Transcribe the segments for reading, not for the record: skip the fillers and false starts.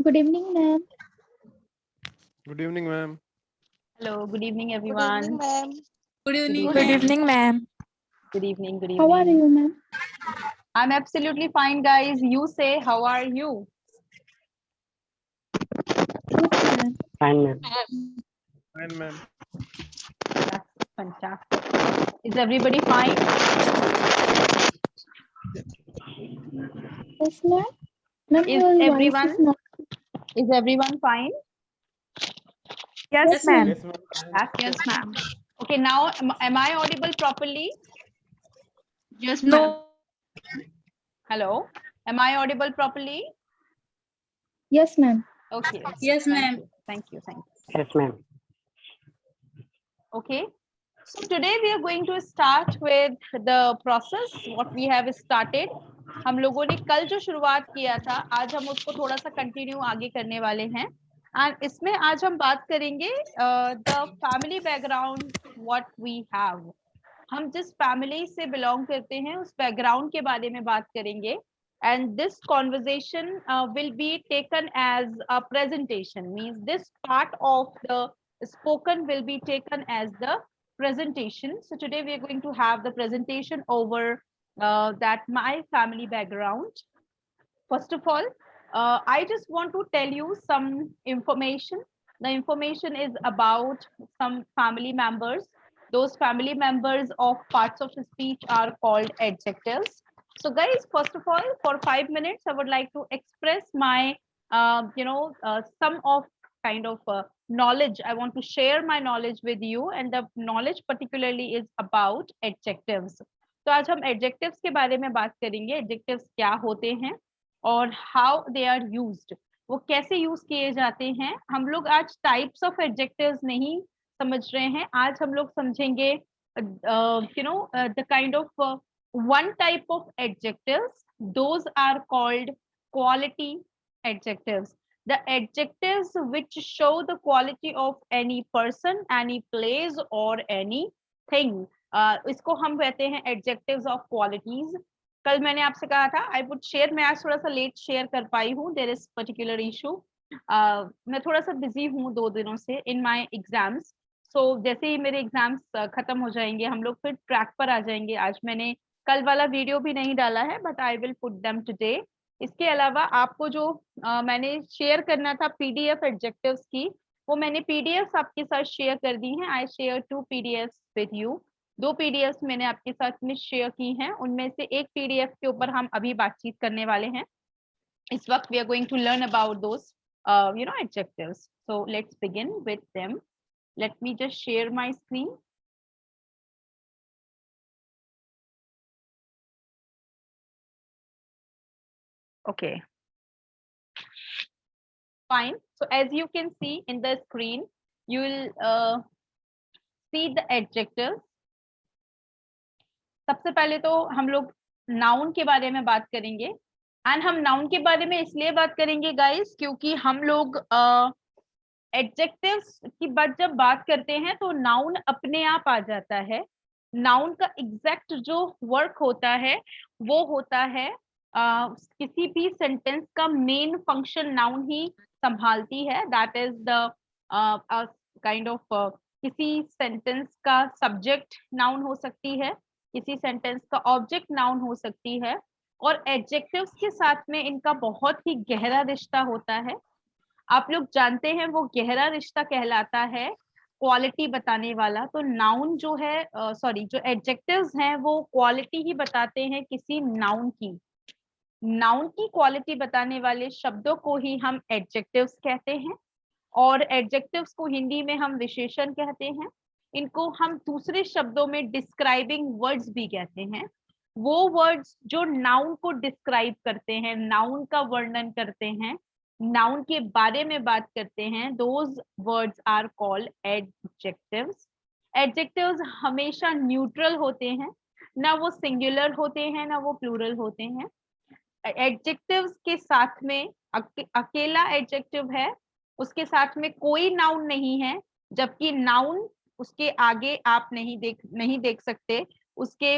Good evening, ma'am. Good evening, ma'am. Hello, good evening, Good everyone. evening, ma'am. Good evening. Good Good evening. evening, ma'am. Good evening, good How are evening. you, ma'am? I'm absolutely fine, guys. You say, how are you? Good, ma'am. Fine, ma'am. Fine, ma'am. That's fantastic. Is everybody fine? Yes, ma'am. Ma'am, Is your voice everyone is not. is everyone fine? Yes, Yes, ma'am. ma'am. Yes, ma'am. Yes, ma'am. Okay, now am I audible properly? Yes, ma'am. No. Hello. Am I audible properly? Yes, ma'am. Okay. Yes, Thank ma'am. you. Thank you. Thank you. Yes, ma'am. Okay. So today we are going to start with the process what we have started. हम लोगों ने कल जो शुरुआत किया था आज हम उसको थोड़ा सा कंटिन्यू आगे करने वाले हैं एंड इसमें आज हम बात करेंगे the family background what we have. हम जिस फैमिली से बिलोंग करते हैं उस बैकग्राउंड के बारे में बात करेंगे and this conversation will be taken as a presentation, means this part of the spoken will be taken as the presentation. So today we are going to have the presentation over that my family background. First of all, I just want to tell you some information. The information is about some family members. Those family members of parts of speech are called adjectives. So guys, first of all, for 5 minutes, I would like to express my, some of kind of knowledge. I want to share my knowledge with you, and the knowledge particularly is about adjectives. तो आज हम adjectives के बारे में बात करेंगे. Adjectives क्या होते हैं और how they are used. वो कैसे यूज किए जाते हैं. हम लोग आज टाइप्स ऑफ एडजेक्टिव्स नहीं समझ रहे हैं. आज हम लोग समझेंगे the kind of one type of adjectives. Those are called quality adjectives. The adjectives which show the quality of any person, any place or anything. इसको हम कहते हैं adjectives of qualities. कल मैंने आपसे कहा था आई वुड शेयर. मैं आज थोड़ा सा लेट शेयर कर पाई हूँ. There is particular issue. मैं थोड़ा सा बिजी हूँ 2 दिनों से इन माय एग्जाम्स. सो जैसे ही मेरे एग्जाम्स खत्म हो जाएंगे हम लोग फिर ट्रैक पर आ जाएंगे. आज मैंने कल वाला वीडियो भी नहीं डाला है but I will put them today. इसके अलावा आपको जो मैंने शेयर करना था पीडीएफ एडजेक्टिव्स की, वो मैंने पीडीएफ आपके साथ शेयर कर दी हैं. I share 2 PDF with you. 2 PDF मैंने आपके साथ में शेयर की हैं. उनमें से एक पीडीएफ के ऊपर हम अभी बातचीत करने वाले हैं. इस वक्त we are going to learn about those adjectives. So let's begin with them. Let me just share my screen. Okay, fine. So as you can see in the screen, you will see the adjectives. सबसे पहले तो हम लोग noun के बारे में बात करेंगे. एंड हम नाउन के बारे में इसलिए बात करेंगे गाइस क्योंकि हम लोग एडजेक्टिव्स की जब बात करते हैं तो नाउन अपने आप आ जाता है. नाउन का एग्जैक्ट जो वर्क होता है वो होता है किसी भी सेंटेंस का मेन फंक्शन नाउन ही संभालती है. That is the kind of किसी सेंटेंस का सब्जेक्ट नाउन हो सकती है, किसी सेंटेंस का ऑब्जेक्ट नाउन हो सकती है. और एडजेक्टिव्स के साथ में इनका बहुत ही गहरा रिश्ता होता है. आप लोग जानते हैं वो गहरा रिश्ता कहलाता है क्वालिटी बताने वाला. तो नाउन जो है जो एडजेक्टिव्स हैं वो क्वालिटी ही बताते हैं किसी नाउन की. नाउन की क्वालिटी बताने वाले शब्दों को ही हम एडजेक्टिव्स कहते हैं. और एडजेक्टिव्स को हिंदी में हम विशेषण कहते हैं. इनको हम दूसरे शब्दों में डिस्क्राइबिंग वर्ड्स भी कहते हैं. वो वर्ड्स जो नाउन को डिस्क्राइब करते हैं, नाउन का वर्णन करते हैं, नाउन के बारे में बात करते हैं, those words are called adjectives. Adjectives हमेशा न्यूट्रल होते हैं. ना वो सिंगुलर होते हैं ना वो प्लूरल होते हैं. एडजेक्टिव्स के साथ में अकेला एडजेक्टिव है, उसके साथ में कोई नाउन नहीं है. जबकि नाउन उसके आगे आप नहीं देख सकते. उसके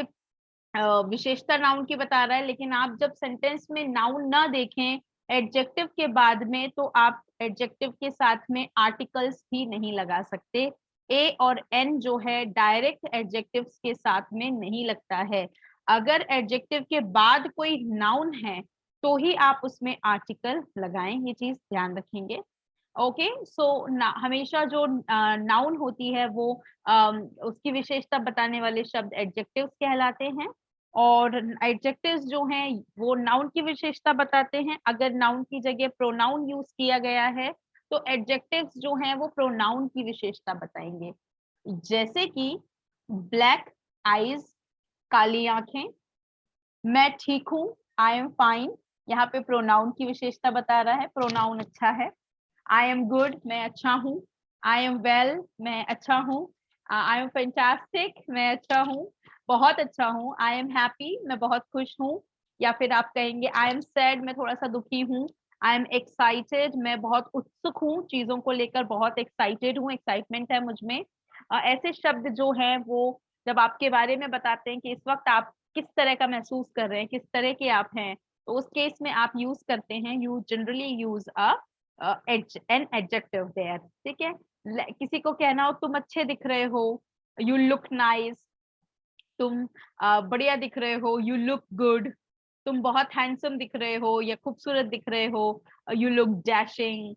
विशेषता नाउन की बता रहा है, लेकिन आप जब सेंटेंस में नाउन ना देखें एडजेक्टिव के बाद में तो आप एडजेक्टिव के साथ में आर्टिकल्स भी नहीं लगा सकते। ए और एन जो है डायरेक्ट एडजेक्टिव्स के साथ में नहीं लगता है। अगर एडजेक्टिव के बाद कोई नाउन है तो ही आप उसमें आर्टिकल लगाएं, ये चीज ध्यान रखेंगे। ओके सो हमेशा जो नाउन होती है वो उसकी विशेषता बताने वाले शब्द एडजेक्टिव्स कहलाते हैं, और एडजेक्टिव्स जो हैं वो नाउन की विशेषता बताते हैं। अगर नाउन की जगह प्रोनाउन यूज किया गया है तो एडजेक्टिव्स जो हैं वो प्रोनाउन की विशेषता बताएंगे। जैसे कि ब्लैक आईज, काली आंखें, मैं ठीक हूँ, आई एम फाइन, यहाँ पे प्रोनाउन की विशेषता बता रहा है, प्रोनाउन अच्छा है। आई एम गुड, मैं अच्छा हूँ। आई एम वेल, मैं अच्छा हूँ। आई एम फैंटास्टिक, मैं अच्छा हूँ, बहुत अच्छा हूँ। आई एम हैप्पी, मैं बहुत खुश हूँ। या फिर आप कहेंगे आई एम सैड, मैं थोड़ा सा दुखी हूँ। आई एम एक्साइटेड, मैं बहुत उत्सुक हूँ, चीजों को लेकर बहुत एक्साइटेड हूँ, एक्साइटमेंट है मुझ में। ऐसे शब्द जो हैं वो जब आपके बारे में बताते हैं कि इस वक्त आप किस तरह का महसूस कर रहे हैं, किस तरह के आप हैं, तो उस केस में आप यूज करते हैं, you generally use an adjective there. ठीक है, किसी को कहना हो तुम अच्छे दिख रहे हो, यू लुक नाइस, तुम बढ़िया दिख रहे हो, यू लुक गुड, तुम बहुत हैंडसम दिख रहे हो या खूबसूरत दिख रहे हो, you look dashing,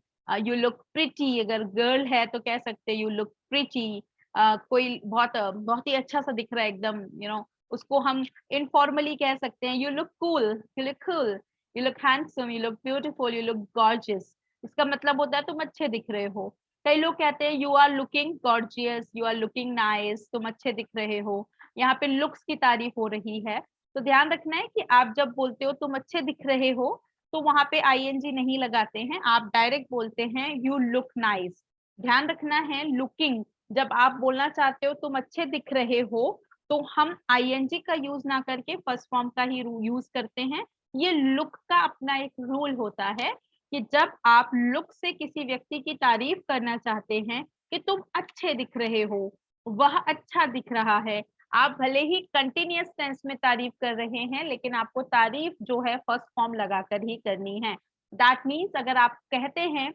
you look pretty, अगर गर्ल है तो कह सकते हैं यू लुक प्रिटी। कोई बहुत ही अच्छा सा दिख रहा है एकदम, उसको हम इनफॉर्मली कह सकते हैं you look cool, you look cool, you look handsome, you look beautiful, you look gorgeous. इसका मतलब होता है तुम अच्छे दिख रहे हो। कई लोग कहते हैं you are looking gorgeous, you are looking nice, तुम अच्छे दिख रहे हो। यहाँ पे लुक्स की तारीफ हो रही है, तो ध्यान रखना है कि आप जब बोलते हो तुम अच्छे दिख रहे हो तो वहां पे आईएनजी नहीं लगाते हैं, आप डायरेक्ट बोलते हैं यू लुक नाइस। ध्यान रखना है लुकिंग जब आप बोलना चाहते हो तुम अच्छे दिख रहे हो तो हम आईएनजी का यूज ना करके फर्स्ट फॉर्म का ही यूज करते हैं। ये लुक का अपना एक रूल होता है कि जब आप लुक से किसी व्यक्ति की तारीफ करना चाहते हैं कि तुम अच्छे दिख रहे हो, वह अच्छा दिख रहा है, आप भले ही कंटिन्यूअस टेंस में तारीफ कर रहे हैं लेकिन आपको तारीफ जो है फर्स्ट फॉर्म लगाकर ही करनी है। दैट मीन्स अगर आप कहते हैं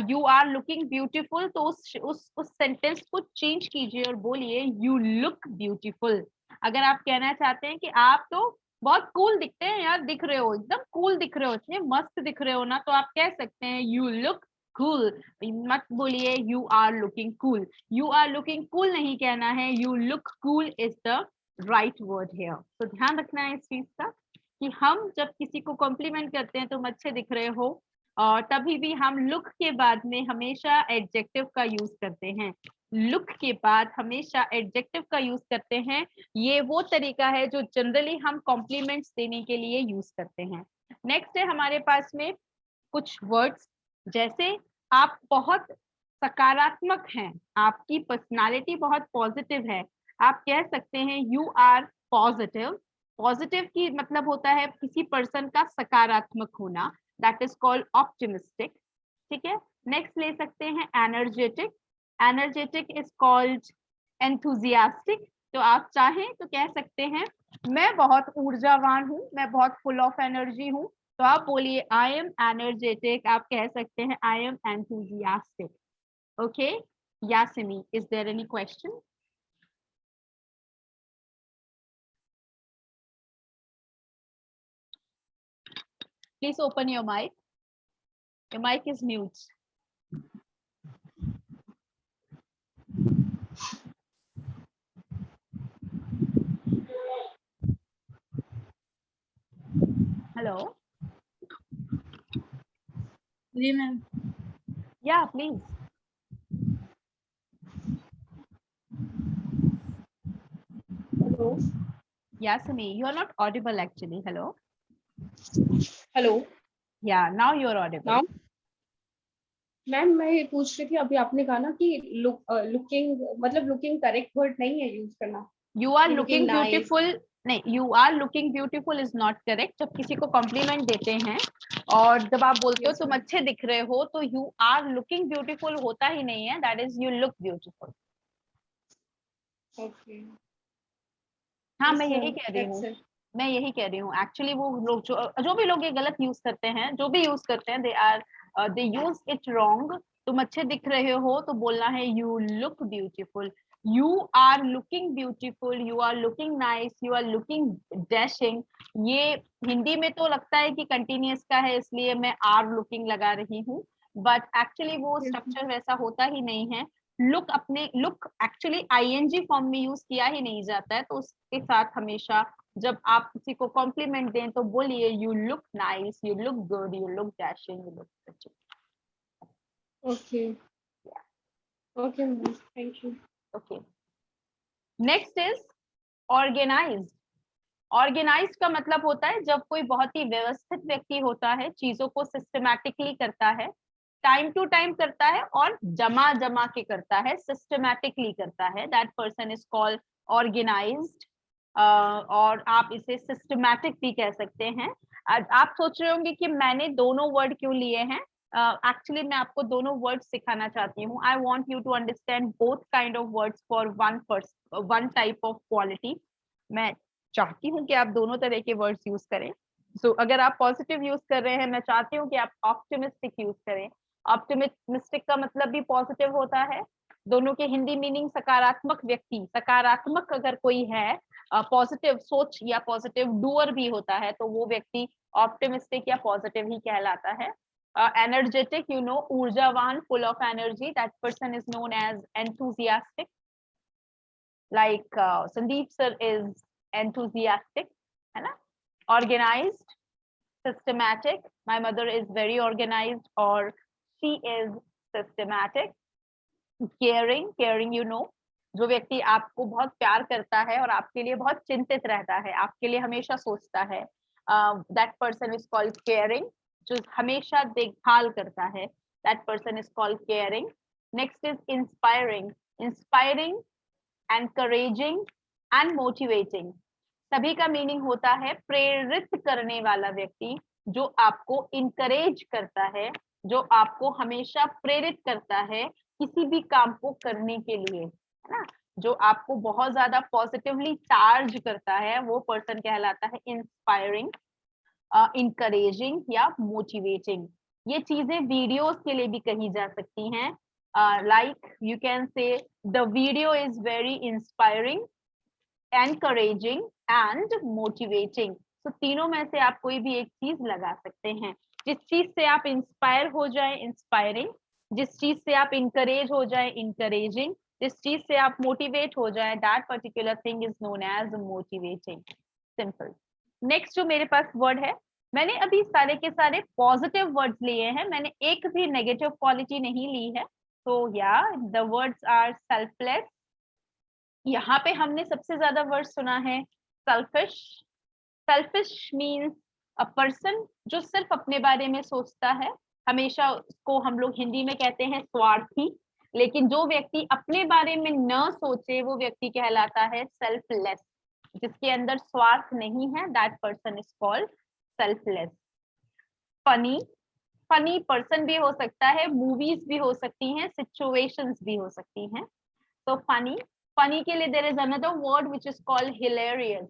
यू आर लुकिंग ब्यूटीफुल तो उस सेंटेंस को चेंज कीजिए और बोलिए यू लुक ब्यूटीफुल। अगर आप कहना चाहते हैं कि आप तो बहुत कूल दिखते हैं यार, दिख रहे हो एकदम कूल दिख रहे हो, इतने मस्त दिख रहे हो ना, तो आप कह सकते हैं यू लुक कूल। मत बोलिए you are looking cool, you are looking cool नहीं कहना है, you look cool is the right word here. तो ध्यान रखना है इस चीज का कि हम जब किसी को कॉम्प्लीमेंट करते हैं तुम अच्छे दिख रहे हो, और तभी भी हम लुक के बाद में हमेशा एडजेक्टिव का यूज करते हैं। लुक के बाद हमेशा एडजेक्टिव का यूज करते हैं। ये वो तरीका है जो जनरली हम कॉम्प्लीमेंट्स देने के लिए यूज करते हैं। नेक्स्ट है हमारे पास में कुछ वर्ड्स, जैसे आप बहुत सकारात्मक हैं, आपकी पर्सनालिटी बहुत पॉजिटिव है, आप कह सकते हैं यू आर पॉजिटिव। पॉजिटिव की मतलब होता है किसी पर्सन का सकारात्मक होना, दैट इज कॉल्ड ऑप्टिमिस्टिक। ठीक है, नेक्स्ट ले सकते हैं energetic. Energetic is called enthusiastic. तो आप चाहें तो कह सकते हैं मैं बहुत ऊर्जावान हूँ, मैं बहुत फुल ऑफ एनर्जी हूँ, तो आप बोलिए आई एम एनर्जेटिक। आप कह सकते हैं I am enthusiastic. Okay Yasimi, is there any question? Please open your mic. Your mic is mute. Hello. जी ma'am. Yeah, please. Hello. Yasimi, you are not audible actually. Hello. Hello. Yeah, now you are audible. Ma'am ma'am मैं ये पूछ रही थी, अभी आपने कहा ना कि लुकिंग मतलब लुकिंग करेक्ट वर्ड नहीं है यूज करना। You are looking nice. beautiful. नहीं, you are looking beautiful is not correct. जब किसी को कॉम्प्लीमेंट देते हैं और जब आप बोलते हो Yes, तुम ma'am. अच्छे दिख रहे हो तो you are looking beautiful होता ही नहीं है, that is you look beautiful. Okay. हाँ Yes, मैं यही ma'am. कह रही That's हूँ। it. मैं यही कह रही हूँ एक्चुअली वो लोग जो भी लोग ये गलत यूज करते हैं, जो भी यूज करते हैं, दे यूज इट रॉन्ग। तुम अच्छे दिख रहे हो तो बोलना है you look beautiful, you are looking beautiful, you are looking nice, you are looking dashing. ये हिंदी में तो लगता है कि कंटिन्यूअस का है इसलिए मैं आर लुकिंग लगा रही हूँ, बट एक्चुअली वो स्ट्रक्चर वैसा होता ही नहीं है। लुक एक्चुअली आईएनजी फॉर्म में यूज किया ही नहीं जाता है, तो उसके साथ हमेशा जब आप किसी को कॉम्प्लीमेंट दें तो बोलिए you look nice, you look good, you look dashing, you look. Okay okay ma'am, thank you. Okay, next is organised. Organised का मतलब होता है जब कोई बहुत ही व्यवस्थित व्यक्ति होता है, चीजों को सिस्टमैटिकली करता है, टाइम टू टाइम करता है और जमा जमा के करता है, सिस्टमैटिकली करता है, that person is called organised. और आप इसे सिस्टमैटिक भी कह सकते हैं। आप सोच रहे होंगे कि मैंने दोनों वर्ड क्यों लिए हैं। एक्चुअली मैं आपको दोनों वर्ड सिखाना चाहती हूँ। I want you to understand both kind of words for one type of quality. मैं चाहती हूँ कि आप दोनों तरह के वर्ड्स यूज करें। सो अगर आप पॉजिटिव यूज कर रहे हैं, मैं चाहती हूँ कि आप ऑप्टिमिस्टिक यूज करें। ऑप्टिमिस्टिक का मतलब भी पॉजिटिव होता है। दोनों के हिंदी मीनिंग सकारात्मक व्यक्ति, सकारात्मक अगर कोई है, पॉजिटिव सोच या पॉजिटिव डूअर भी होता है, तो वो व्यक्ति ऑप्टिमिस्टिक या पॉजिटिव ही कहलाता है। एनर्जेटिक, यू नो, ऊर्जावान, full of energy, that person is known as enthusiastic. Like Sandeep sir is enthusiastic, है ना। Organized, systematic, my mother is very organized or she is systematic. Caring, you know, जो व्यक्ति आपको बहुत प्यार करता है और आपके लिए बहुत चिंतित रहता है, आपके लिए हमेशा सोचता है, that person is called caring. जो हमेशा देखभाल करता है, that person is called caring. Next is inspiring, encouraging and motivating. सभी का मीनिंग होता है प्रेरित करने वाला व्यक्ति, जो आपको इनकरेज करता है, जो आपको हमेशा प्रेरित करता है किसी भी काम को करने के लिए, है ना। जो आपको बहुत ज्यादा पॉजिटिवली चार्ज करता है, वो पर्सन कहलाता है इंस्पायरिंग, इनकरेजिंग या मोटिवेटिंग। ये चीजें वीडियोस के लिए भी कही जा सकती हैं। Like you can say the video is very inspiring, encouraging and motivating. तो तीनों में से आप कोई भी एक चीज लगा सकते हैं। जिस चीज से आप इंस्पायर हो जाए, इंस्पायरिंग। जिस चीज से आप इंकरेज हो जाए, इंकरेजिंग। जिस चीज से आप मोटिवेट हो जाए, that particular thing is known as motivating. Simple. Next जो मेरे पास वर्ड है, मैंने अभी सारे के सारे पॉजिटिव वर्ड्स लिए हैं, मैंने एक भी नेगेटिव क्वालिटी नहीं ली है। तो या द वर्ड्स आर सेल्फलेस। यहाँ पे हमने सबसे ज्यादा वर्ड सुना है selfish. Selfish means a person जो सिर्फ अपने बारे में सोचता है, हमेशा उसको हम लोग हिंदी में कहते हैं स्वार्थी। लेकिन जो व्यक्ति अपने बारे में न सोचे, वो व्यक्ति कहलाता है सेल्फलेस। जिसके अंदर स्वार्थ नहीं है, that person is called selfless. Funny, funny person भी हो सकता है, मूवीज भी हो सकती हैं, सिचुएशंस भी हो सकती हैं। तो फनी के लिए there is another word which is called hilarious.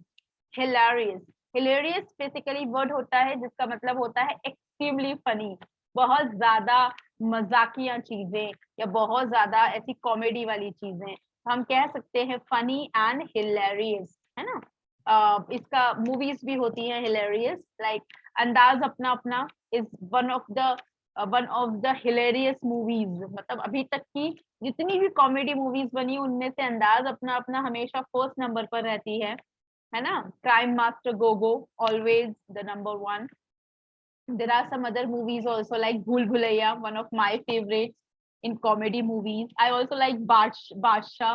Hilarious basically word होता है जिसका मतलब होता है एक्सट्रीमली फनी, बहुत ज्यादा मजाकिया चीजें या बहुत ज्यादा ऐसी कॉमेडी वाली चीजें, हम कह सकते हैं फनी एंड हिलेरियस, है ना। इसका मूवीज भी होती हैं हिलेरियस, लाइक अंदाज अपना अपना is one of the hilarious movies. मतलब अभी तक की जितनी भी कॉमेडी मूवीज बनी, उनमें से अंदाज अपना अपना हमेशा फर्स्ट नंबर पर रहती है ना। Crime master Gogo always the number one. There are some other movies also like Bhool Bhulaiya, one of my favorites in comedy movies. I also like Badshah.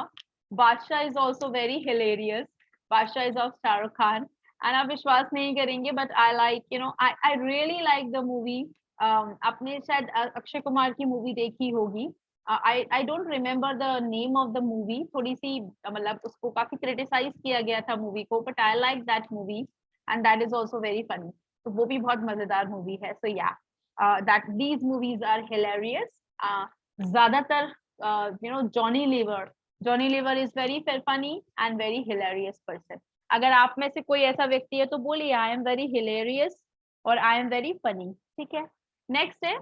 Badshah is also very hilarious. Badshah is of Shah Rukh Khan. And आप विश्वास नहीं करेंगे, but I like, you know, I really like the movie. आपने शायद अक्षय कुमार की movie देखी होगी। I don't remember the name of the movie. थोड़ी सी मतलब उसको काफी क्रिटिसाइज किया गया था मूवी को, but I like that movie and that is also very funny. तो वो भी बहुत मजेदार मूवी है। So yeah that these movies are hilarious. ज्यादातर you know Johnny Lever is very funny and very hilarious person. अगर आप में से कोई ऐसा व्यक्ति है तो बोलिए आई एम वेरी हिलेरियस और आई एम वेरी फनी, ठीक है। नेक्स्ट है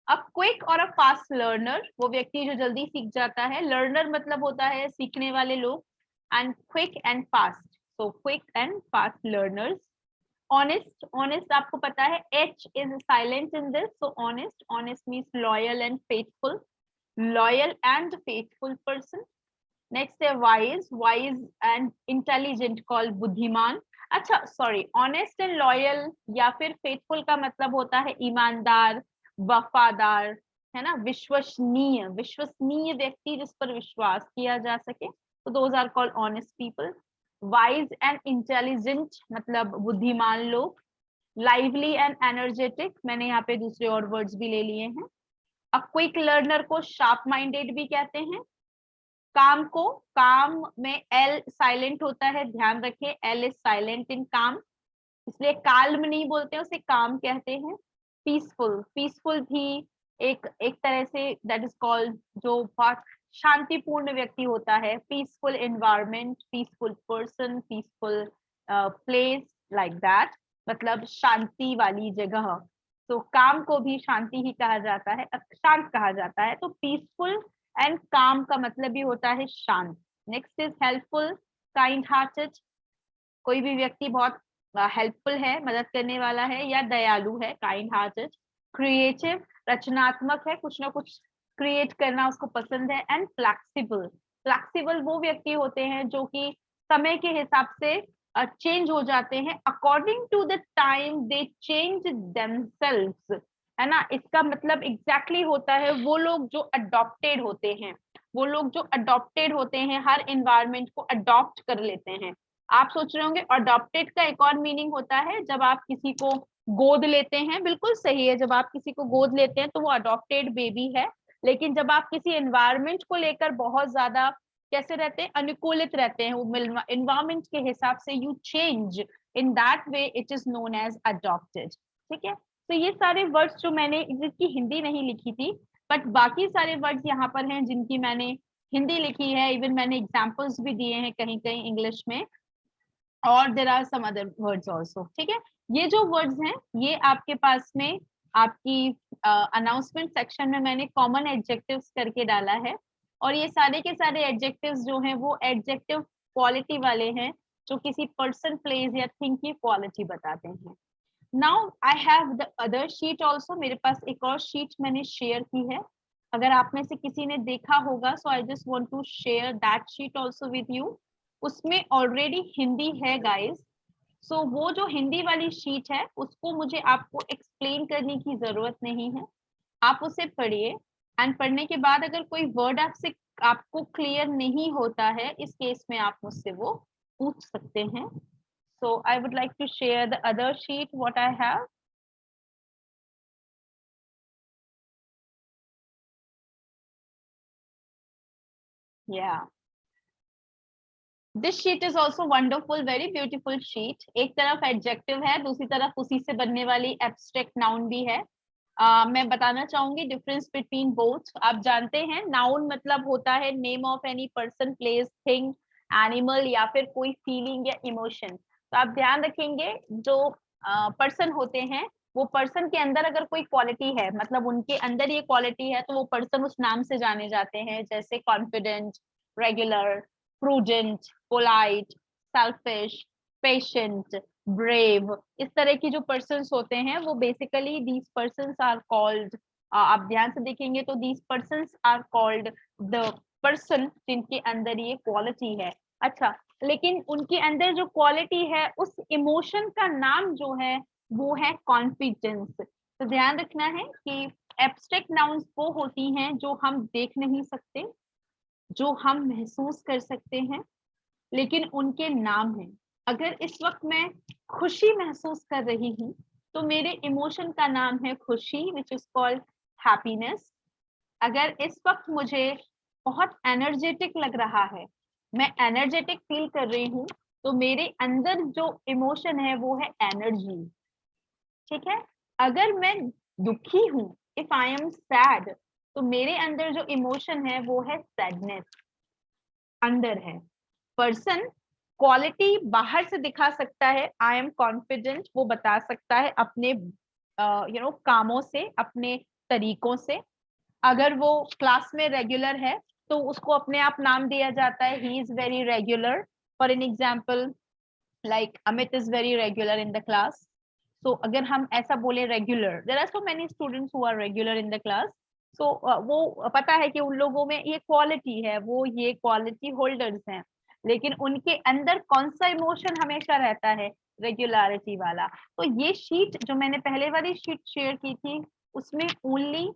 अ क्विक और अ फास्ट लर्नर, वो व्यक्ति जो जल्दी सीख जाता है। लर्नर मतलब होता है सीखने वाले लोग, and quick and fast, so quick and fast learners. Honest, honest आपको पता है H is silent in this, so honest, honest means loyal and faithful, loyal and faithful person. Next है wise, wise and intelligent called बुद्धिमान। अच्छा sorry, honest and loyal या फिर faithful का मतलब होता है ईमानदार, वफादार, है ना, विश्वसनीय, विश्वसनीय व्यक्ति जिस पर विश्वास किया जा सके, तो those are called honest people. Wise and intelligent मतलब बुद्धिमान लोग। लाइवली एंड एनर्जेटिक, मैंने यहाँ पे दूसरे और वर्ड्स भी ले लिए हैं। अ क्विक लर्नर को शार्प माइंडेड भी कहते हैं। काम को, काम में एल साइलेंट होता है, ध्यान रखें, एल इज साइलेंट इन काम, इसलिए काल्म नहीं बोलते, उसे काम कहते हैं। पीसफुल, पीसफुल भी एक तरह से दैट इज कॉल्ड जो बहुत शांतिपूर्ण व्यक्ति होता है। Peaceful environment, peaceful person, peaceful place, like that, मतलब शांति वाली जगह। तो काम को भी शांति ही कहा जाता है, शांत कहा जाता है। तो पीसफुल एंड काम का मतलब भी होता है शांत। Next is helpful, kind hearted, कोई भी व्यक्ति बहुत हेल्पफुल है, मदद करने वाला है या दयालु है, काइंड हार्टेड। क्रिएटिव, रचनात्मक है, कुछ ना कुछ क्रिएट करना उसको पसंद है। एंड फ्लेक्सिबल, फ्लेक्सिबल वो व्यक्ति होते हैं जो कि समय के हिसाब से चेंज हो जाते हैं, according to the time they change themselves, है ना। इसका मतलब एग्जैक्टली होता है वो लोग जो अडॉप्टेड होते हैं, वो लोग जो अडॉप्टेड होते हैं, हर एनवायरनमेंट को अडॉप्ट कर लेते हैं। आप सोच रहे होंगे अडॉप्टेड का एक और मीनिंग होता है जब आप किसी को गोद लेते हैं, बिल्कुल सही है, जब आप किसी को गोद लेते हैं तो वो अडॉप्टेड बेबी है। लेकिन जब आप किसी एनवायरनमेंट को लेकर बहुत ज्यादा कैसे रहते हैं, अनुकूलित रहते हैं, वो एनवायरनमेंट के हिसाब से you change, in that way it is known as adopted, ठीक है। तो ये सारे वर्ड्स जो मैंने, जिसकी हिंदी नहीं लिखी थी, बट बाकी सारे वर्ड्स यहाँ पर हैं जिनकी मैंने हिंदी लिखी है, इवन मैंने एग्जाम्पल्स भी दिए हैं कहीं कहीं इंग्लिश में, और there are some other words also, ठीक है। ये जो वर्ड्स हैं ये आपके पास में आपकी अनाउंसमेंट सेक्शन में मैंने कॉमन एडजेक्टिव्स करके डाला है, और ये सारे के सारे एडजेक्टिव्स जो हैं वो एडजेक्टिव क्वालिटी वाले हैं, जो किसी पर्सन, प्लेस या थिंग की क्वालिटी बताते हैं। Now I have the other sheet also, मेरे पास एक और शीट मैंने शेयर की है, अगर आप में से किसी ने देखा होगा, so I just want to share that sheet also with you. उसमें ऑलरेडी हिंदी है गाइस, सो वो जो हिंदी वाली शीट है उसको मुझे आपको एक्सप्लेन करने की जरूरत नहीं है, आप उसे पढ़िए, एंड पढ़ने के बाद अगर कोई वर्ड आपको क्लियर नहीं होता है, इस केस में आप मुझसे वो पूछ सकते हैं। So I would like to share the other sheet what I have. Yeah this sheet is also wonderful, very beautiful sheet. एक तरफ एडजेक्टिव है, दूसरी तरफ उसी से बनने वाली एब्स्ट्रैक्ट नाउन भी है। मैं बताना चाहूंगी डिफरेंस बिटवीन बोथ। आप जानते हैं नाउन मतलब होता है name of any person, place, thing, animal या फिर कोई फीलिंग या इमोशन। तो आप ध्यान रखेंगे जो पर्सन होते हैं, वो पर्सन के अंदर अगर कोई क्वालिटी है, मतलब उनके अंदर ये क्वालिटी है, तो वो पर्सन उस नाम से जाने जाते हैं, जैसे confident, regular, prudent, polite, selfish, patient, brave, इस तरह की जो पर्सन्स होते हैं वो basically these persons are called, आप ध्यान से देखेंगे तो these persons are called the person जिनके अंदर ये क्वालिटी है। अच्छा, लेकिन उनके अंदर जो क्वालिटी है उस इमोशन का नाम जो है वो है कॉन्फिडेंस। तो ध्यान रखना है कि एब्स्ट्रैक्ट नाउन्स वो होती हैं जो हम देख नहीं सकते, जो हम महसूस कर सकते हैं, लेकिन उनके नाम हैं। अगर इस वक्त मैं खुशी महसूस कर रही हूँ तो मेरे इमोशन का नाम है खुशी, विच इज कॉल्ड हैप्पीनेस। अगर इस वक्त मुझे बहुत एनर्जेटिक लग रहा है, मैं एनर्जेटिक फील कर रही हूँ, तो मेरे अंदर जो इमोशन है वो है एनर्जी, ठीक है। अगर मैं दुखी हूँ, इफ आई एम सैड, तो मेरे अंदर जो इमोशन है वो है सैडनेस, अंदर है। पर्सन क्वालिटी बाहर से दिखा सकता है, आई एम कॉन्फिडेंट, वो बता सकता है अपने कामों से, अपने तरीकों से। अगर वो क्लास में रेगुलर है तो उसको अपने आप नाम दिया जाता है, he is very regular. For an example, like Amit is very regular in the class. तो अगर हम ऐसा बोले regular, there are so many students who are regular in the class, so वो पता है कि उन लोगों में ये क्वालिटी है, वो ये क्वालिटी होल्डर्स हैं, लेकिन उनके अंदर कौन सा इमोशन हमेशा रहता है, रेगुलरिटी वाला। तो ये शीट जो मैंने पहले वाली शीट शेयर की थी, उसमें ओनली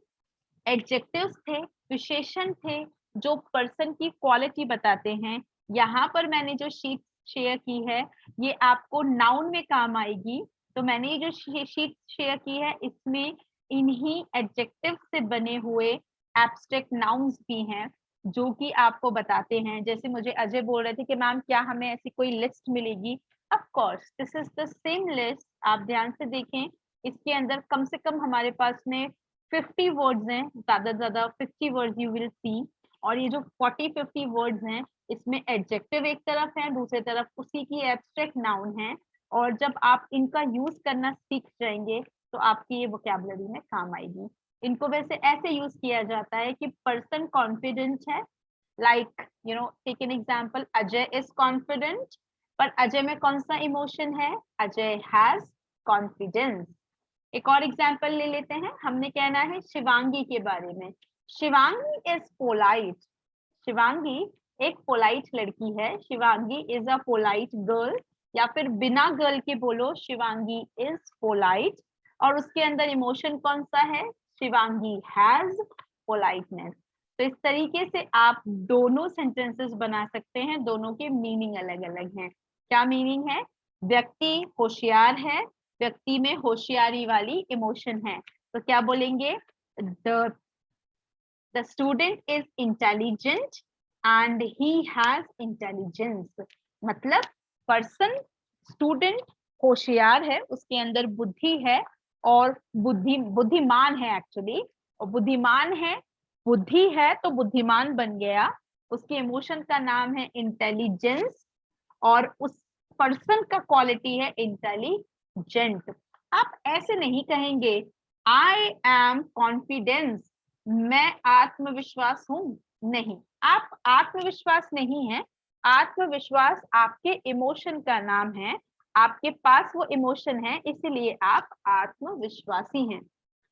एडजेक्टिव्स थे, विशेषण थे जो पर्सन की क्वालिटी बताते हैं। यहाँ पर मैंने जो शीट शेयर की है ये आपको नाउन में काम आएगी। तो मैंने ये जो शीट शेयर की है इसमें इन्हीं एडजेक्टिव से बने हुए एब्स्ट्रैक्ट नाउन्स भी हैं जो कि आपको बताते हैं। जैसे मुझे अजय बोल रहे थे कि मैम क्या हमें ऐसी कोई लिस्ट मिलेगी? Of course this is the same list. आप ध्यान से देखें, इसके अंदर कम से कम हमारे पास में 50 वर्ड्स हैं, ज्यादा से ज्यादा 50 वर्ड्स यू विल सी। और ये जो 40-50 वर्ड्स हैं इसमें एडजेक्टिव एक तरफ है, दूसरी तरफ उसी की एब्स्ट्रैक्ट नाउन है। और जब आप इनका यूज करना सीख जाएंगे तो आपकी ये वोकैबुलरी में काम आएगी। इनको वैसे ऐसे यूज किया जाता है कि पर्सन कॉन्फिडेंट है, like take an example, Ajay is confident. पर अजय में कौन सा इमोशन है? Ajay has confidence. एक और एग्जांपल ले लेते हैं, हमने कहना है शिवांगी के बारे में। Shivangi is polite. शिवांगी एक पोलाइट लड़की है, Shivangi is a polite girl. या फिर बिना गर्ल के बोलो शिवांगी इज पोलाइट। और उसके अंदर इमोशन कौन सा है? Shivangi has politeness. तो इस तरीके से आप दोनों सेंटेंसेस बना सकते हैं, दोनों के मीनिंग अलग अलग हैं। क्या मीनिंग है? व्यक्ति होशियार है, व्यक्ति में होशियारी वाली इमोशन है, तो क्या बोलेंगे? The student is intelligent and he has intelligence. मतलब पर्सन, स्टूडेंट होशियार है, उसके अंदर बुद्धि है और बुद्धिमान है एक्चुअली। और बुद्धिमान है, बुद्धि है तो बुद्धिमान बन गया। उसके इमोशन का नाम है इंटेलिजेंस और उस पर्सन का क्वालिटी है इंटेलिजेंट। आप ऐसे नहीं कहेंगे आई एम कॉन्फिडेंस, मैं आत्मविश्वास हूं। नहीं, आप आत्मविश्वास नहीं है। आत्मविश्वास आपके इमोशन का नाम है, आपके पास वो इमोशन है, इसीलिए आप आत्मविश्वासी हैं।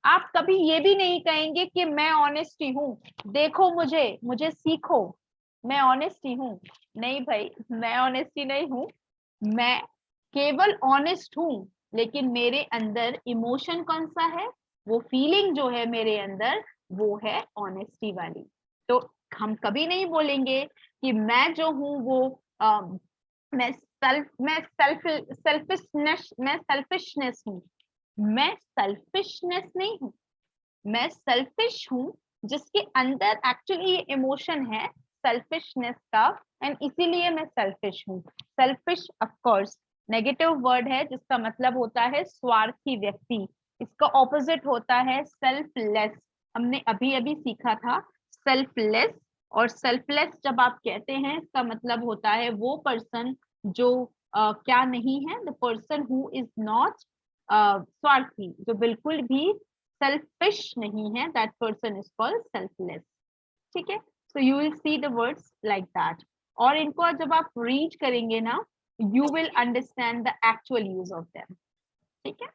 आप कभी ये भी नहीं कहेंगे कि मैं ऑनेस्टी हूं, देखो मुझे सीखो, मैं ऑनेस्टी हूं। नहीं भाई, मैं ऑनेस्टी नहीं हूं, मैं केवल ऑनेस्ट हूं, लेकिन मेरे अंदर इमोशन कौन सा है, वो फीलिंग जो है मेरे अंदर वो है ऑनेस्टी वाली। तो हम कभी नहीं बोलेंगे कि मैं जो हूं वो मैं सेल्फिशनेस हूं। मैं सेल्फिशनेस नहीं हूं, मैं सेल्फिश हूं, जिसके अंदर एक्चुअली ये इमोशन है सेल्फिशनेस का, एंड इसीलिए मैं सेल्फिश हूं। Selfish of course negative word है जिसका मतलब होता है स्वार्थी व्यक्ति। इसका ऑपोजिट होता है सेल्फलेस। हमने अभी अभी सीखा था सेल्फलेस। और सेल्फलेस जब आप कहते हैं इसका मतलब होता है वो पर्सन जो क्या नहीं है, the person who is not स्वार्थी, जो बिल्कुल भी सेल्फिश नहीं है, that person is called selfless. ठीक है, so you will see the words like that. और इनको जब आप रीड करेंगे ना, you will understand the actual use of them. ठीक है,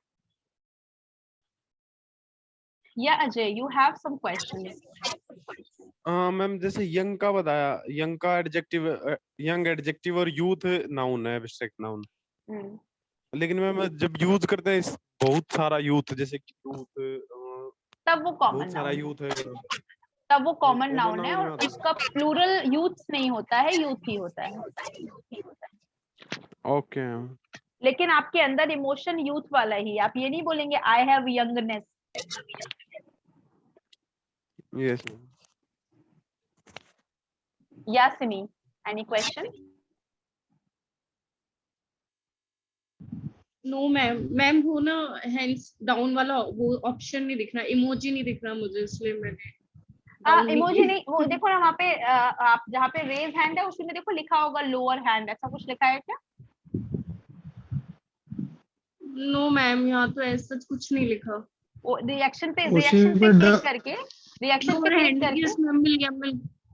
या Ajay, you have some questions? Ma'am जैसे यंग का बताया, यंग का एडजेक्टिव यंग एडजेक्टिव और यूथ नाउन है, एब्स्ट्रैक्ट नाउन। लेकिन मैम जब यूज करते हैं बहुत सारा यूथ, जैसे कि यूथ, तब वो कॉमन बहुत सारा नाउन, यूथ है, तब वो कॉमन common नाउन है noun और होता है। उसका प्लूरल यूथ्स नहीं होता है, यूथ ही होता है। ओके लेकिन आपके अंदर इमोशन यूथ वाला ही, आप ये नहीं बोलेंगे I have youngness. Yes. Yasmi, any question? No ma'am, ma'am वो ना हैंड्स डाउन वाला वो ऑप्शन नहीं दिख रहा, इमोजी नहीं दिख रहा मुझे, इसलिए मैंने इमोजी नहीं, वो देखो ना वहाँ पे आप जहाँ पे रेज हैंड है उसी में देखो लिखा होगा लोअर हैंड, ऐसा कुछ लिखा है क्या? नो मैम, यहाँ तो ऐसा कुछ नहीं लिखा। वो रिएक्शन पे उसी पे क्लिक करके, रिएक्शन पे क्लिक करके, यस मैम, मिल गया,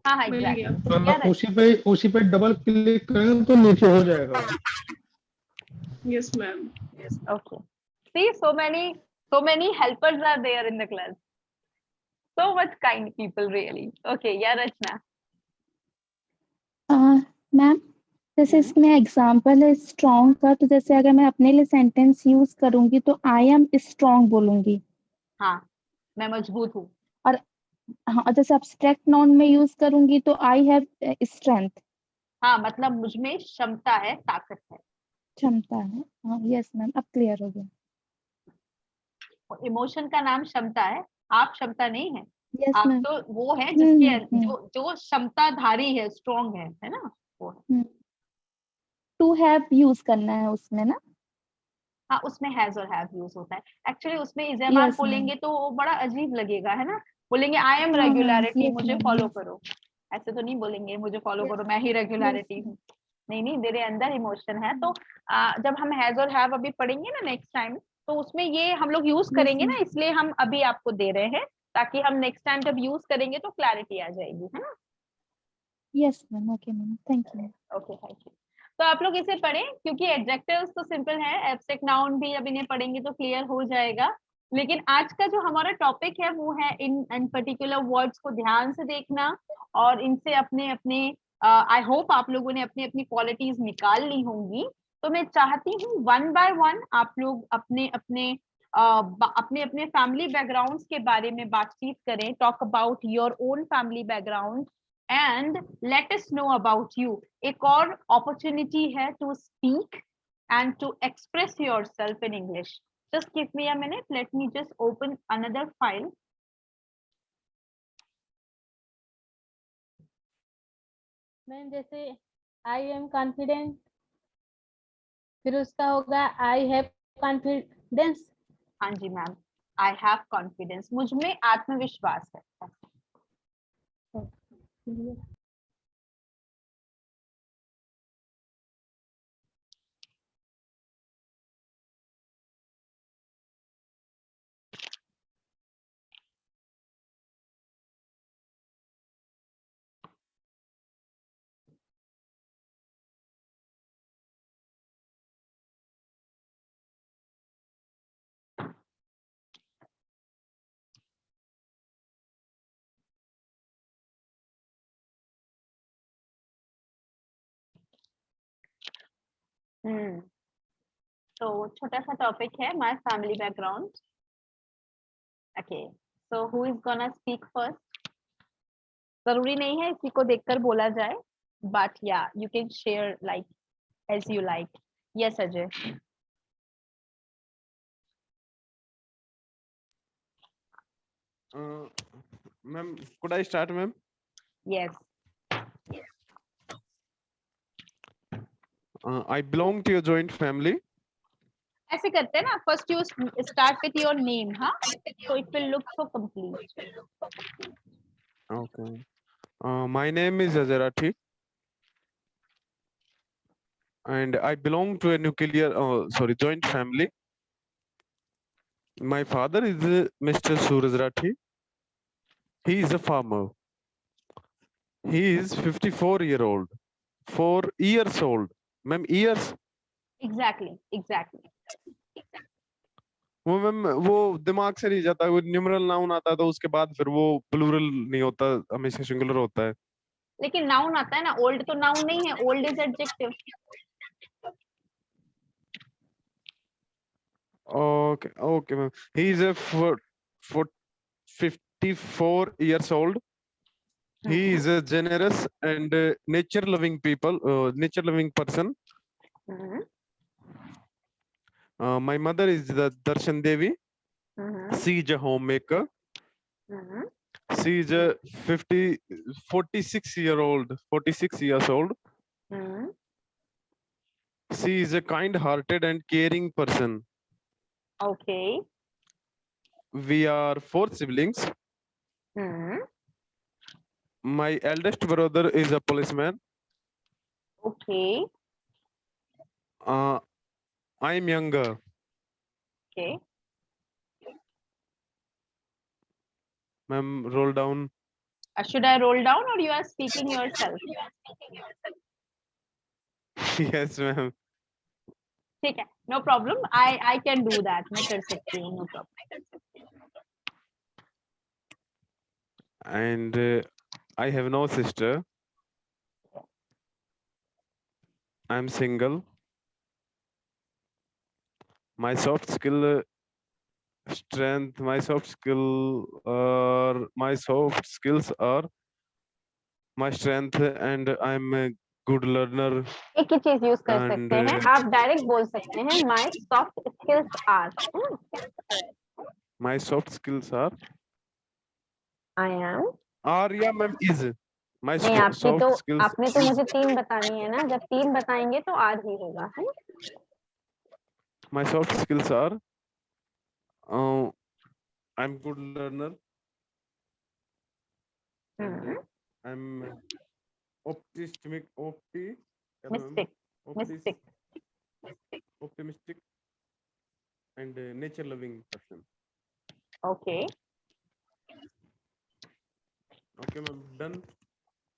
हाँ हाँ मिल गया। एग्जैक्टली, उसी पे डबल क्लिक करेंगे तो नीचे हो जाएगा। Yes ma'am. okay. See, so many helpers are there in the class, so much kind people really. Okay, yeah Rachna. Ma'am जैसे इसमें एग्जाम्पल है स्ट्रॉन्ग का, तो जैसे अगर मैं अपने लिए सेंटेंस यूज करूंगी तो आई एम स्ट्रॉन्ग बोलूंगी। हाँ, मैं मजबूत हूँ। हाँ, और जैसे अब्स्ट्रैक्ट नाउन में यूज करूंगी तो आई हैव स्ट्रेंथ। हाँ, मतलब मुझ में क्षमता है, ताकत है। क्षमता है, हाँ यस मैम, अब क्लियर हो गया। इमोशन का नाम क्षमता है, आप क्षमता नहीं है। यस आप मैम। तो वो है जिसके जो क्षमताधारी है, स्ट्रॉन्ग है ना वो है। टू हैव यूज करना है उसमें ना। हाँ, उसमें हैज और हैव यूज होता है। एक्चुअली उसमें इज़ेमार Yes, बोलेंगे तो वो बड़ा अजीब लगेगा, है ना। बोलेंगे आई एम हाँ, हाँ, रेगुलरिटी, yes, मुझे ma'am, फॉलो yes. करो। ऐसे तो नहीं बोलेंगे मुझे फॉलो Yes, करो, मैं ही रेगुलरिटी हूँ। नहीं नहीं, मेरे अंदर इमोशन है। तो जब हम हैज और हैव अभी पढ़ेंगे ना नेक्स्ट टाइम, तो उसमें ये हम लोग यूज करेंगे ना, इसलिए हम अभी आपको दे रहे हैं ताकि हम नेक्स्ट टाइम जब यूज करेंगे तो क्लैरिटी आ जाएगी, है ना। Yes ma'am, okay ma'am, thank you. Okay, thank you. तो आप लोग इसे पढ़ें क्योंकि एडजेक्टिव्स तो सिंपल है, एब्स्ट्रैक्ट नाउन भी अब इन्हें पढ़ेंगे तो क्लियर हो जाएगा। लेकिन आज का जो हमारा टॉपिक है वो है इन पर्टिकुलर वर्ड्स को ध्यान से देखना और इनसे अपने अपने आई होप आप लोगों ने अपनी अपनी क्वालिटीज निकाल ली होंगी। तो मैं चाहती हूँ वन बाय वन आप लोग अपने अपने फैमिली बैकग्राउंड्स के बारे में बातचीत करें, talk about your own family background and let us know about you. एक और opportunity है to speak and to express yourself in English. Just give me a minute. Let me just open another file. Ma'am जैसे I am confident, फिर उसका होगा I have confidence. हाँ जी ma'am, I have confidence. मुझ में आत्मविश्वास है। तो छोटा सा टॉपिक है my family background. Okay, so who is gonna speak first? जरूरी नहीं है इसी को देखकर बोला जाए, बट या you can share like as you like. Yes Ajay. Ma'am, could I start, ma'am? Yes. I belong to a joint family. ऐसे करते हैं ना, first you start with your name, हाँ, so it will look so complete. Okay. My name is Ajay Rathi, and I belong to a joint family. My father is Mr. Suraj Rathi. He is a farmer. He is 54-year-old. 4 years old. Ma'am, years? Exactly. वो ma'am वो दिमाग से नहीं जाता, वो numeral noun आता है तो उसके बाद फिर वो प्लूरल नहीं होता, हमेशा सिंगुलर होता है। लेकिन नाउन आता है ना, ओल्ड तो नाउन नहीं है, old is adjective. Okay ma'am, he is a 54 years old. He is a generous and nature loving person. My mother is the Darshan Devi. She is a homemaker. She is a 46 years old. She is a kind-hearted and caring person. Okay. We are 4 siblings. My eldest brother is a policeman. Okay. I'm younger. Okay. Ma'am, roll down. Should I roll down or you are speaking yourself? Yes, ma'am. ठीक है, no problem. I can do that. मैं कर सकती हूँ, no problem. And I have no sister. I'm single. My soft skill strength, my soft skills are my strength, and I'm a good learner. एक ही चीज use कर And, सकते हैं, आप डायरेक्ट बोल सकते हैं my soft skills are, My soft skills are I am. yeah, ma'am, is my नहीं, soft skills आपने तो is मुझे 3 बतानी है ना, जब 3 बताएंगे तो आर ही होगा, है। my soft skills are I'm good learner. I'm optimistic and nature loving person. Okay. Okay, ma'am, done.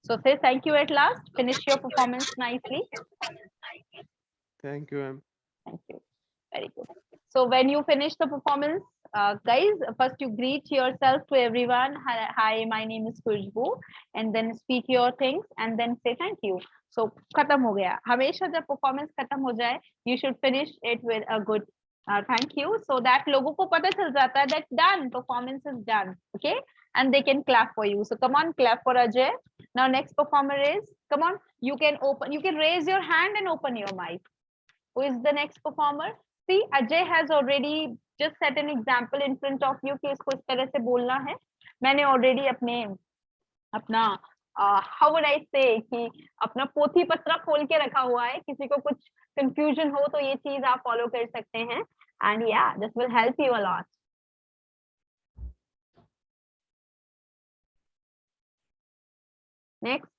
So say thank you at last. Finish your performance nicely. Thank you, ma'am. Thank you. Very good. So when you finish the performance, guys, first you greet yourself to everyone. Hi, my name is Khushbu, and then speak your things and then say thank you. So खत्म हो गया. हमेशा जब performance खत्म हो जाए, you should finish it with a good thank you, so that लोगों को पता चल जाता है that done, performance is done. Okay, and they can clap for you. So come on, clap for Ajay. Now next performer is, come on, you can raise your hand and open your mic. Who is the next performer? See, Ajay has already just set an example in front of you कि इसको इस तरह से बोलना है. मैंने already अपना how would I say कि अपना पोथी पत्रा खोल के रखा हुआ है. किसी को कुछ confusion हो तो ये चीज आप follow कर सकते हैं. And yeah, this will help you a lot. Next.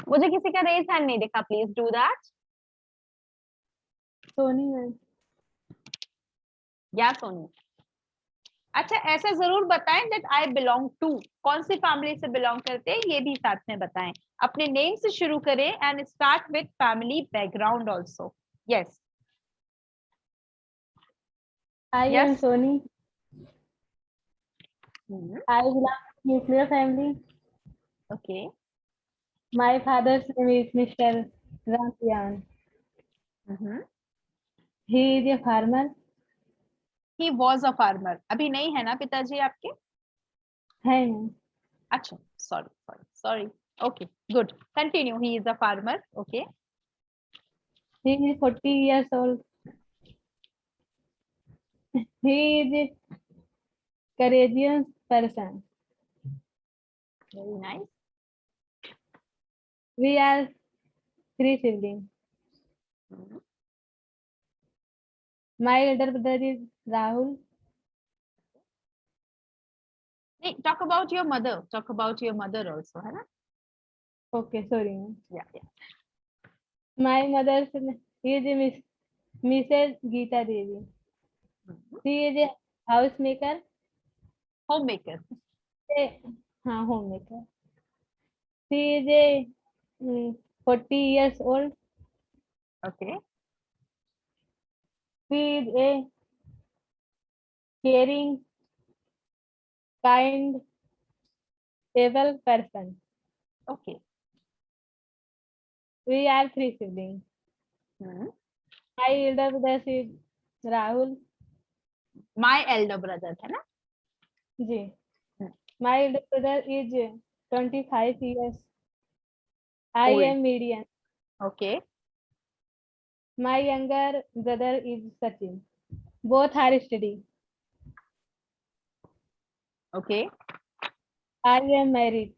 मुझे किसी का raise hand नहीं दिखा. Please do that. Soni ma'am. या सोनू, अच्छा ऐसा जरूर बताएं that I belong to, कौन सी फैमिली से बिलोंग करते हैं ये भी साथ में बताएं. अपने नेम से शुरू करें and start with family background also. Yes. I am Yes. Soni. I belong to nuclear family. Okay. My father's name is Mr. Rampian. He is a farmer. He was a farmer. अभी नहीं है ना पिताजी आपके? है ना? अच्छा, sorry. Okay, good. Continue. He is a farmer. Okay. He is 40 years old. He is a courageous person. Very nice. We are 3 siblings. My elder brother is Rahul. Hey, talk about your mother. Talk about your mother also, है ना? Okay, sorry. Yeah. My mother's name is Mrs. Geeta Devi. She is a housemaker. Homemaker. Homemaker. She is a 40 years old. Okay. She is a caring, kind, able person. Okay. We are 3 siblings. My elder brother is Rahul. My elder brother, है ना? जी. My elder brother is 25 years. I Old. am median. Okay. My younger brother is Sachin. Both are studying. Okay. I am married.